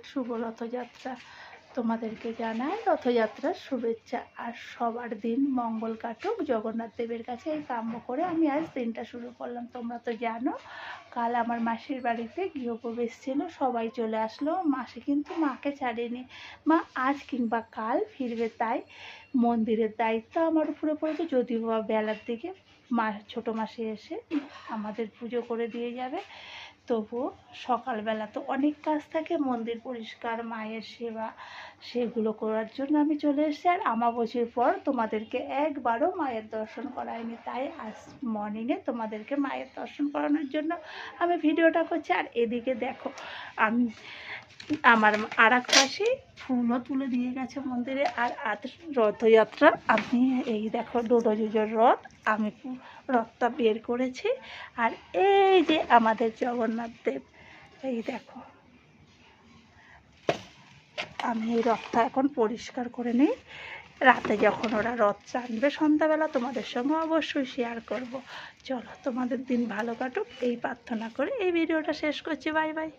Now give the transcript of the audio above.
শুভ রথযাত্রা। তোমাদেরকে জানাই রথযাত্রার শুভেচ্ছা। আর সবার দিন মঙ্গল কাটুক জগন্নাথ দেবের কাছে এই কাম্য করে আমি আজ দিনটা শুরু করলাম। তোমরা তো জানো কাল আমার মাসির বাড়িতে গৃহপ্রবেশ ছিল, সবাই চলে আসলো। মাসি কিন্তু মাকে ছাড়েনি, মা আজ কিংবা কাল ফিরবে, তাই মন্দিরের দায়িত্ব আমার উপরে পড়েছে। যদিও বা বেলার দিকে ছোটো মাসি এসে আমাদের পুজো করে দিয়ে যাবে, তবুও সকালবেলা তো অনেক কাজ থাকে, মন্দির পরিষ্কার, মায়ের সেবা, সেগুলো করার জন্য আমি চলে এসেছি। আর আমাবস্যার পর তোমাদেরকে একবারও মায়ের দর্শন করায়নি, তাই আজ মর্নিংয়ে তোমাদেরকে মায়ের দর্শন করানোর জন্য আমি ভিডিওটা করছি। আর এদিকে দেখো আমি আমার আর এক পাশে ফুলও তুলে দিয়ে গেছে মন্দিরে। আর আজ রথযাত্রা, আমি এই দেখো ডোডোজোজোর রথ, আমি রথটা বের করেছি। আর এই যে আমাদের জগন্নাথ দেব, এই দেখো আমি এই রথটা এখন পরিষ্কার করে নিই। রাতে যখন ওরা রথ টানবে সন্ধ্যাবেলা তোমাদের সঙ্গে অবশ্যই শেয়ার করব। চলো তোমাদের দিন ভালো কাটুক এই প্রার্থনা করে এই ভিডিওটা শেষ করছি। Bye bye.